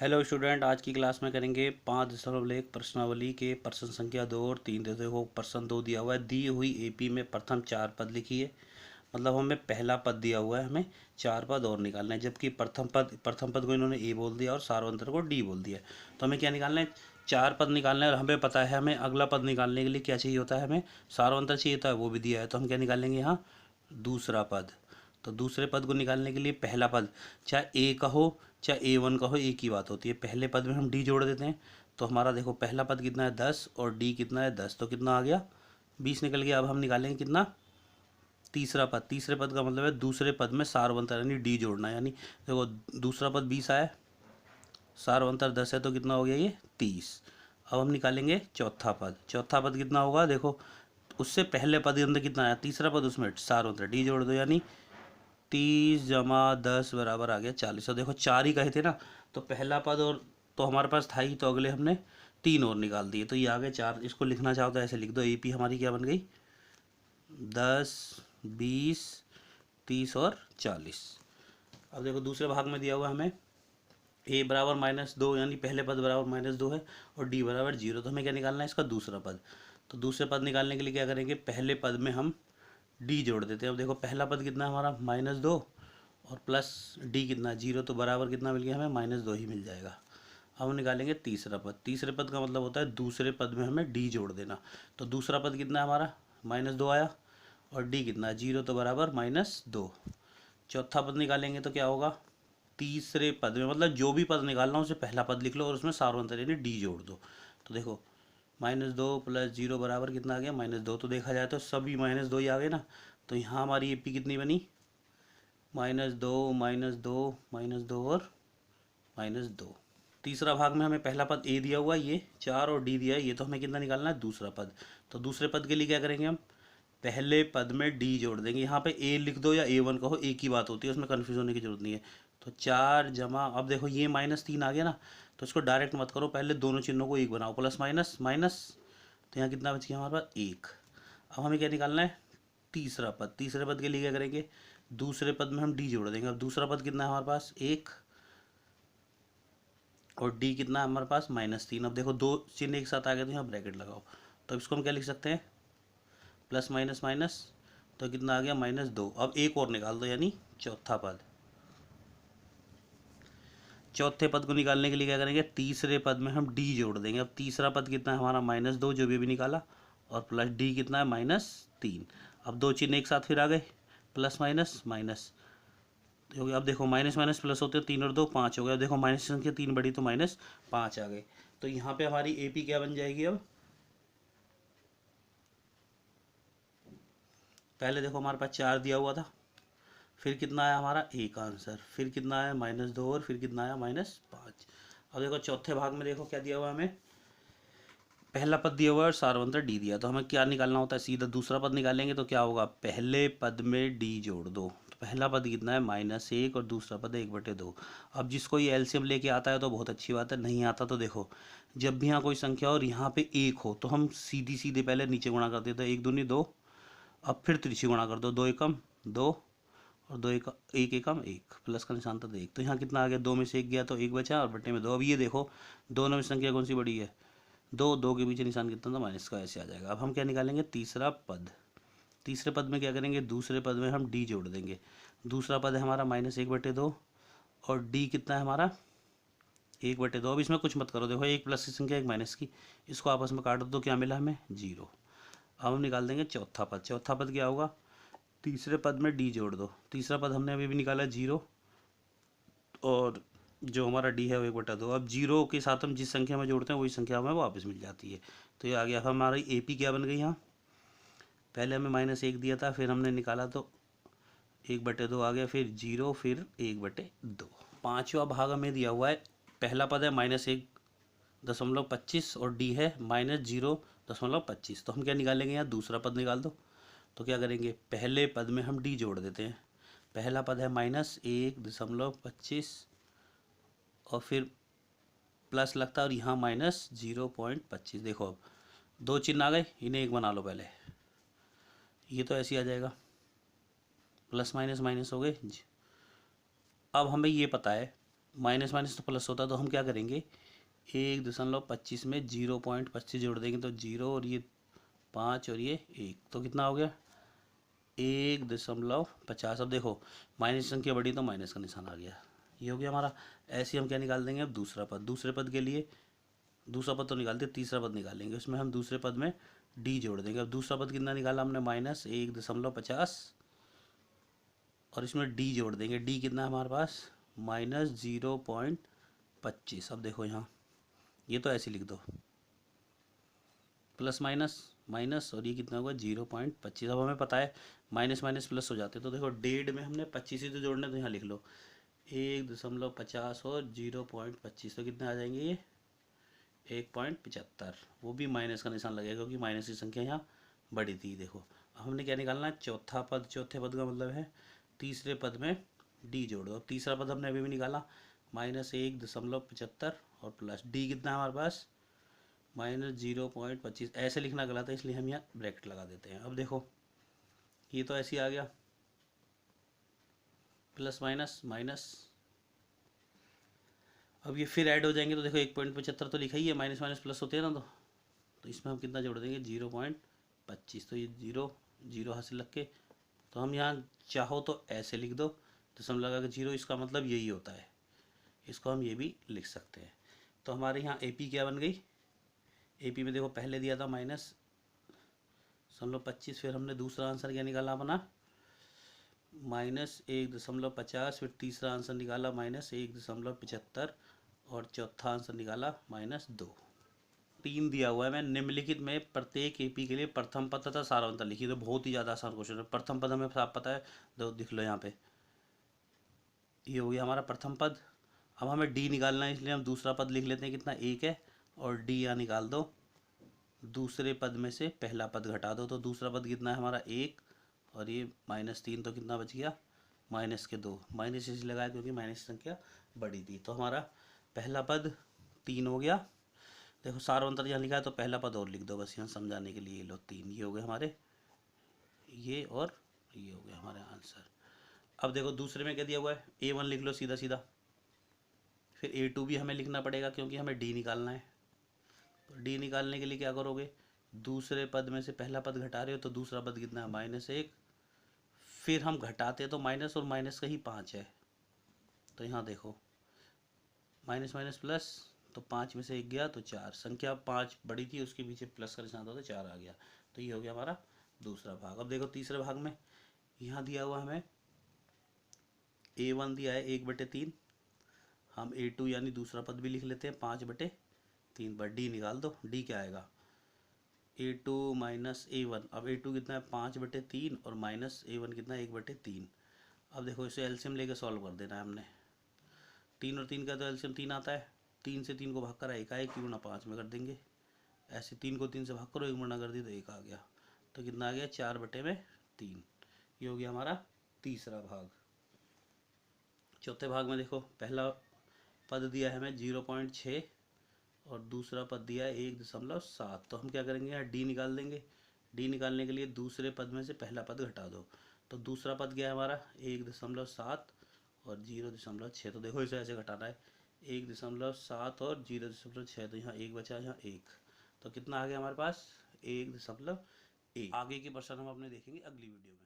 Hello student, आज की class में करेंगे 5.1 प्रश्नावली के प्रश्न संख्या 2 और 3। देखो प्रश्न 2 दिया हुआ है, दी हुई एपी में प्रथम 4 पद लिखिए। मतलब हमें पहला पद दिया हुआ है, हमें 4 पद और निकालना है, जबकि प्रथम पद को इन्होंने ए बोल दिया और सार्वंतर को डी बोल दिया। तो हमें क्या निकालना है? 4 पद निकालना है और हमें पता है हमें अगला पद निकालने के लिए क्या चाहिए होता है, हमें सार्वंतर चाहिए होता है, वो भी दिया है। तो हम क्या निकालेंगे यहाँ? दूसरा पद। तो दूसरे पद को निकालने के लिए पहला पद, चाहे ए का हो चाहे A1 का हो, एक ही बात होती है। पहले पद में हम डी जोड़ देते हैं। तो हमारा देखो पहला पद कितना है 10 और डी कितना है 10, तो कितना आ गया 20 निकल गया। अब हम निकालेंगे कितना? तीसरा पद। तीसरे पद का मतलब है दूसरे पद में सारवंतर यानी डी जोड़ना है। यानी देखो दूसरा पद 20 आया, सारवंतर 10 है, तो कितना हो गया ये 30। अब हम निकालेंगे चौथा पद। चौथा पद कितना होगा? देखो उससे पहले पद के अंदर कितना आया, तीसरा पद, उसमें सारवंतर डी जोड़ दो, यानी 30 जमा 10 बराबर आ गया 40। और देखो 4 ही कहे थे ना, तो पहला पद और तो हमारे पास था ही, तो अगले हमने 3 और निकाल दिए, तो ये आ गए 4। इसको लिखना चाहो तो ऐसे लिख दो, एपी हमारी क्या बन गई? 10, 20, 30 और 40। अब देखो दूसरे भाग में दिया हुआ हमें ए बराबर -2, यानी पहले पद बराबर -2 है, और डी बराबर 0। तो हमें क्या निकालना है? इसका दूसरा पद। तो दूसरे पद निकालने के लिए क्या करेंगे? पहले पद में हम डी जोड़ देते हैं। अब देखो पहला पद कितना है हमारा? -2 और प्लस डी कितना? 0, तो बराबर कितना मिल गया हमें? -2 ही मिल जाएगा। अब हम निकालेंगे तीसरा पद। तीसरे पद का मतलब होता है दूसरे पद में हमें डी जोड़ देना। तो दूसरा पद कितना है हमारा? -2 आया, और डी कितना? 0, तो बराबर -2। चौथा पद निकालेंगे तो क्या होगा? तीसरे पद में, मतलब जो भी पद निकालना हो उसे पहला पद लिख लो और उसमें सार्वंतर यानी डी जोड़ दो। तो देखो -2 + 0 बराबर कितना आ गया? -2। तो देखा जाए तो सभी -2 ही आ गए ना। तो यहाँ हमारी एपी कितनी बनी? -2, -2, -2 और -2। तीसरा भाग में हमें पहला पद ए दिया हुआ है, ये 4, और डी दिया है ये, तो हमें कितना निकालना है? दूसरा पद। तो दूसरे पद के लिए क्या करेंगे हम? पहले पद में डी जोड़ देंगे। यहाँ पे ए लिख दो या A1 कहो, एक ही बात होती है, उसमें कन्फ्यूज होने की जरूरत नहीं है। तो 4 जमा, अब देखो ये -3 आ गया ना, तो इसको डायरेक्ट मत करो, पहले दोनों चिन्हों को एक बनाओ, प्लस माइनस माइनस। तो यहाँ कितना बच गया हमारे पास? 1। अब हमें क्या निकालना है? तीसरा पद। तीसरे पद के लिए क्या करेंगे? दूसरे पद में हम डी जोड़ देंगे। अब दूसरा पद कितना है हमारे पास? 1, और डी कितना है हमारे पास? -3। अब देखो दो चिन्ह एक साथ आ गए, तो यहाँ ब्रैकेट लगाओ। तो इसको हम क्या लिख सकते हैं? प्लस माइनस माइनस, तो कितना आ गया? -2। अब एक और निकाल दो, यानी चौथा पद। चौथे पद को निकालने के लिए क्या करेंगे? तीसरे पद में हम डी जोड़ देंगे। अब तीसरा पद कितना है हमारा? -2, जो भी निकाला, और प्लस डी कितना है? -3। अब दो चिन्ह एक साथ फिर आ गए, प्लस माइनस माइनस हो गया। अब देखो माइनस माइनस प्लस होते हैं, 3 और 2 5 हो गया। अब देखो माइनस की संख्या 3 बढ़ी तो -5 आ गए। तो यहाँ पे हमारी एपी क्या बन जाएगी? अब पहले देखो हमारे पास 4 दिया हुआ था, फिर कितना आया हमारा? एक आंसर, फिर कितना आया? -2, और फिर कितना आया? -5। अब देखो चौथे भाग में देखो क्या दिया हुआ है हमें? पहला पद दिया हुआ है और सार्वंतर डी दिया, तो हमें क्या निकालना होता है? सीधा दूसरा पद निकालेंगे। तो क्या होगा? पहले पद में डी जोड़ दो। तो पहला पद कितना है? -1, और दूसरा पद है 1/2। अब जिसको ये एलसीएम लेके आता है तो बहुत अच्छी बात है, नहीं आता तो देखो, जब भी यहाँ कोई संख्या और यहाँ पे 1 हो तो हम सीधी सीधे पहले नीचे गुणा कर देते हैं, 1 दूनी 2। अब फिर तिरछी गुणा कर दो, 2 एकम 2, और 2 एक एकम 1, प्लस का निशान था तो 1। तो यहाँ कितना आ गया? 2 में से 1 गया तो 1 बचा, और बट्टे में 2। अब ये देखो दोनों में संख्या कौन सी बड़ी है? 2, 2 के पीछे निशान कितना था? माइनस का, ऐसे आ जाएगा। अब हम क्या निकालेंगे? तीसरा पद। तीसरे पद में क्या करेंगे? दूसरे पद में हम डी जोड़ देंगे। दूसरा पद है हमारा -1/2, और डी कितना है हमारा? 1/2। अब इसमें कुछ मत करो, देखो एक प्लस की संख्या एक माइनस की, इसको आपस में काट दो, क्या मिला हमें? 0। अब हम निकाल देंगे चौथा पद। चौथा पद क्या होगा? तीसरे पद में डी जोड़ दो। तीसरा पद हमने अभी भी निकाला 0, और जो हमारा डी है वो 1/2। अब 0 के साथ हम जिस संख्या में जोड़ते हैं वही संख्या हमें वापस मिल जाती है। तो ये आ गया हमारी एपी क्या बन गई यहाँ? पहले हमें -1 दिया था, फिर हमने निकाला तो 1/2 आ गया, फिर 0, फिर 1/2। पाँचवा भाग हमें दिया हुआ है, पहला पद है -1.25 और डी है -0.25। तो हम क्या निकालेंगे यहाँ? दूसरा पद निकाल दो। तो क्या करेंगे? पहले पद में हम डी जोड़ देते हैं। पहला पद है -1.25, और फिर प्लस लगता है, और यहाँ -0.25। देखो अब दो चिन्ह आ गए, इन्हें एक बना लो पहले, ये तो ऐसे ही आ जाएगा, प्लस माइनस माइनस हो गए। अब हमें ये पता है माइनस माइनस तो प्लस होता है, तो हम क्या करेंगे 1.25 में 0.25 जोड़ देंगे तो 0 और ये 5 और ये 1, तो कितना हो गया 1.50। अब देखो माइनस संख्या बढ़ी तो माइनस का निशान आ गया, ये हो गया हमारा। ऐसे हम क्या निकाल देंगे अब दूसरा पद। दूसरे पद के लिए दूसरा पद तो निकालते, तीसरा पद निकालेंगे, उसमें हम दूसरे पद में डी जोड़ देंगे। अब दूसरा पद कितना निकाला हमने -1.50 और इसमें डी जोड़ देंगे। डी कितना है हमारे पास -0.25। अब देखो यहाँ ये तो ऐसे लिख दो प्लस माइनस माइनस और ये कितना होगा 0.25। अब हमें पता है माइनस माइनस प्लस हो जाते, तो देखो 1.5 में हमने 25 ही तो जोड़ने, तो यहाँ लिख लो 1.50 और 0.25, तो कितने आ जाएंगे ये 1.75। वो भी माइनस का निशान लगेगा क्योंकि माइनस की संख्या यहाँ बड़ी थी। देखो अब हमने क्या निकालना है चौथा पद। चौथे पद का मतलब है तीसरे पद में डी जोड़ दो। तीसरा पद हमने अभी भी निकाला -1.75 और प्लस डी कितना है हमारे पास -0.25। ऐसे लिखना गलत है इसलिए हम यहाँ ब्रैकेट लगा देते हैं। अब देखो ये तो ऐसे ही आ गया प्लस माइनस माइनस। अब ये फिर ऐड हो जाएंगे तो देखो 1.75 तो लिखा ही है, माइनस माइनस प्लस होते हैं ना, तो इसमें हम कितना जोड़ देंगे 0.25। तो ये जीरो जीरो हासिल रख के, तो हम यहाँ चाहो तो ऐसे लिख दो दशमलव लगा के 0, इसका मतलब यही होता है। इसको हम ये भी लिख सकते हैं। तो हमारे यहाँ AP क्या बन गई, AP में देखो पहले दिया था -0.25, फिर हमने दूसरा आंसर क्या निकाला अपना -1.50, फिर तीसरा आंसर निकाला -1.75 और चौथा आंसर निकाला -2। 3 दिया हुआ है। मैं निम्नलिखित में प्रत्येक AP के लिए प्रथम पद तथा सारांतर लिखी, तो बहुत ही ज़्यादा आसान क्वेश्चन है। प्रथम पद हमें साफ पता है, तो दिख लो यहाँ पे ये हो गया हमारा प्रथम पद। अब हमें D निकालना है, इसलिए हम दूसरा पद लिख लेते हैं कितना 1 है, और D यहाँ निकाल दो। दूसरे पद में से पहला पद घटा दो, तो दूसरा पद कितना है हमारा 1 और ये -3, तो कितना बच गया -2। माइनस इसलिए लगाया क्योंकि माइनस संख्या बड़ी थी। तो हमारा पहला पद 3 हो गया। देखो सारांतर यहाँ लिखा है तो पहला पद और लिख दो बस यहाँ समझाने के लिए। ये लो 3, ये हो गए हमारे, ये और ये हो गया हमारा आंसर। अब देखो दूसरे में क्या दिया हुआ है A1 लिख लो सीधा सीधा, फिर A2 भी हमें लिखना पड़ेगा क्योंकि हमें D निकालना है। तो D निकालने के लिए क्या करोगे, दूसरे पद में से पहला पद घटा रहे हो तो दूसरा पद कितना है -1, फिर हम घटाते तो माइनस और माइनस का ही 5 है, तो यहाँ देखो माइनस माइनस प्लस, तो 5 में से 1 गया तो 4, संख्या 5 बड़ी थी उसके पीछे प्लस का निशान था तो 4 आ गया। तो ये हो गया हमारा दूसरा भाग। अब देखो तीसरे भाग में यहाँ दिया हुआ हमें A1 दिया है 1/3, हम A2 यानी दूसरा पद भी लिख लेते हैं 5/3 पर। D निकाल दो, D क्या आएगा A2 -A1। अब A2 कितना है 5/3 और -A1 कितना है 1/3। अब देखो इसे एलसीएम लेके सॉल्व कर देना है हमने। 3 और 3 का तो एलसीएम 3 आता है, 3 से 3 को भाग कर 1 आए, 1 गुणा 5 में कर देंगे। ऐसे 3 को 3 से भाग करो 1 गुणा कर दी तो 1 आ गया, तो कितना आ गया 4/3। ये हो गया हमारा तीसरा भाग। चौथे भाग में देखो पहला पद दिया है हमें 0.6 और दूसरा पद दिया है 1.7। तो हम क्या करेंगे यहाँ D निकाल देंगे। D निकालने के लिए दूसरे पद में से पहला पद घटा दो, तो दूसरा पद क्या है हमारा 1.7 और 0.6। तो देखो इसे ऐसे घटाना है 1.7 और 0.6, तो यहाँ 1 बचा, यहाँ 1, तो कितना आ गया हमारे पास 1.1। आगे के प्रश्न हम अपने देखेंगे अगली वीडियो में।